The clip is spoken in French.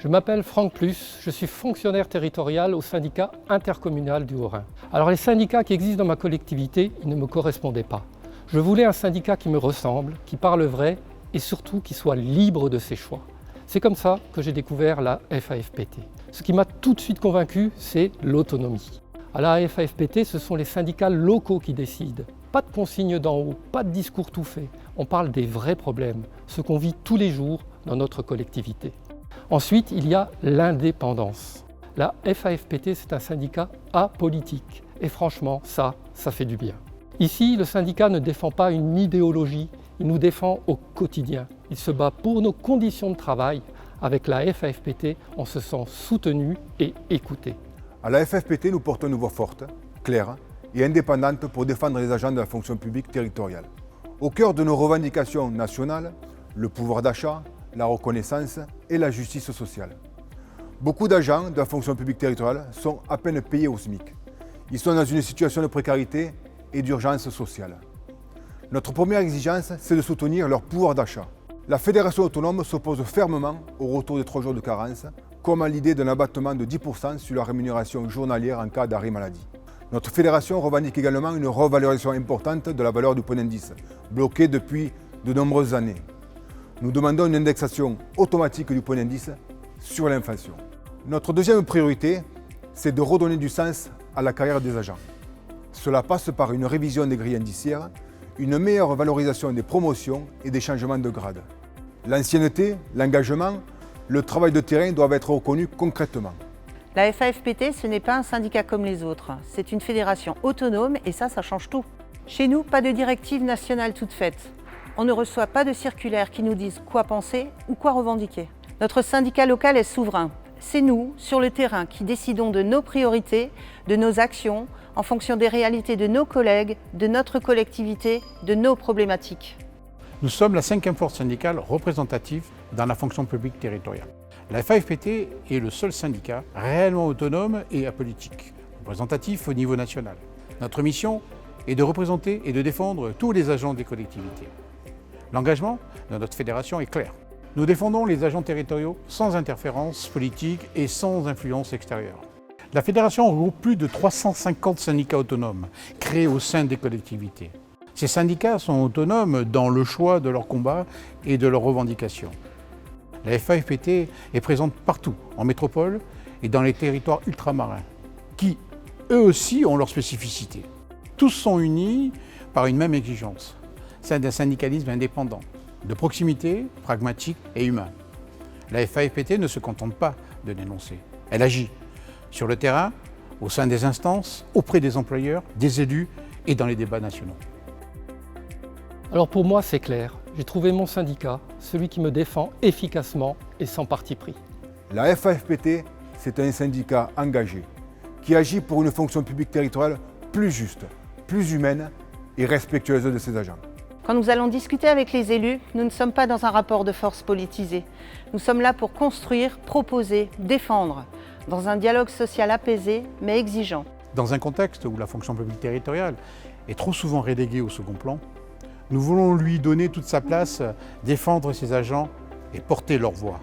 Je m'appelle Franck Plus, je suis fonctionnaire territorial au syndicat intercommunal du Haut-Rhin. Alors les syndicats qui existent dans ma collectivité, ils ne me correspondaient pas. Je voulais un syndicat qui me ressemble, qui parle vrai et surtout qui soit libre de ses choix. C'est comme ça que j'ai découvert la FAFPT. Ce qui m'a tout de suite convaincu, c'est l'autonomie. À la FAFPT, ce sont les syndicats locaux qui décident. Pas de consignes d'en haut, pas de discours tout fait. On parle des vrais problèmes, ce qu'on vit tous les jours dans notre collectivité. Ensuite, il y a l'indépendance. La FAFPT, c'est un syndicat apolitique. Et franchement, ça fait du bien. Ici, le syndicat ne défend pas une idéologie, il nous défend au quotidien. Il se bat pour nos conditions de travail. Avec la FAFPT, on se sent soutenu et écouté. À la FAFPT, nous portons une voix forte, claire et indépendante pour défendre les agents de la fonction publique territoriale. Au cœur de nos revendications nationales, le pouvoir d'achat, la reconnaissance et la justice sociale. Beaucoup d'agents de la fonction publique territoriale sont à peine payés au SMIC. Ils sont dans une situation de précarité et d'urgence sociale. Notre première exigence, c'est de soutenir leur pouvoir d'achat. La Fédération autonome s'oppose fermement au retour des 3 jours de carence, comme à l'idée d'un abattement de 10% sur la rémunération journalière en cas d'arrêt maladie. Notre fédération revendique également une revalorisation importante de la valeur du point d'indice, bloquée depuis de nombreuses années. Nous demandons une indexation automatique du point d'indice sur l'inflation. Notre deuxième priorité, c'est de redonner du sens à la carrière des agents. Cela passe par une révision des grilles indiciaires, une meilleure valorisation des promotions et des changements de grade. L'ancienneté, l'engagement, le travail de terrain doivent être reconnus concrètement. La FAFPT, ce n'est pas un syndicat comme les autres. C'est une fédération autonome et ça change tout. Chez nous, pas de directive nationale toute faite. On ne reçoit pas de circulaires qui nous disent quoi penser ou quoi revendiquer. Notre syndicat local est souverain. C'est nous, sur le terrain, qui décidons de nos priorités, de nos actions, en fonction des réalités de nos collègues, de notre collectivité, de nos problématiques. Nous sommes la 5e force syndicale représentative dans la fonction publique territoriale. La FAFPT est le seul syndicat réellement autonome et apolitique, représentatif au niveau national. Notre mission est de représenter et de défendre tous les agents des collectivités. L'engagement de notre fédération est clair. Nous défendons les agents territoriaux sans interférence politique et sans influence extérieure. La fédération regroupe plus de 350 syndicats autonomes créés au sein des collectivités. Ces syndicats sont autonomes dans le choix de leurs combats et de leurs revendications. La FAFPT est présente partout, en métropole et dans les territoires ultramarins, qui, eux aussi, ont leurs spécificités. Tous sont unis par une même exigence, celle d'un syndicalisme indépendant, de proximité, pragmatique et humain. La FAFPT ne se contente pas de dénoncer, elle agit sur le terrain, au sein des instances, auprès des employeurs, des élus et dans les débats nationaux. Alors pour moi, c'est clair. J'ai trouvé mon syndicat, celui qui me défend efficacement et sans parti pris. La FAFPT, c'est un syndicat engagé qui agit pour une fonction publique territoriale plus juste, plus humaine et respectueuse de ses agents. Quand nous allons discuter avec les élus, nous ne sommes pas dans un rapport de force politisé. Nous sommes là pour construire, proposer, défendre, dans un dialogue social apaisé mais exigeant. Dans un contexte où la fonction publique territoriale est trop souvent reléguée au second plan, nous voulons lui donner toute sa place, défendre ses agents et porter leur voix.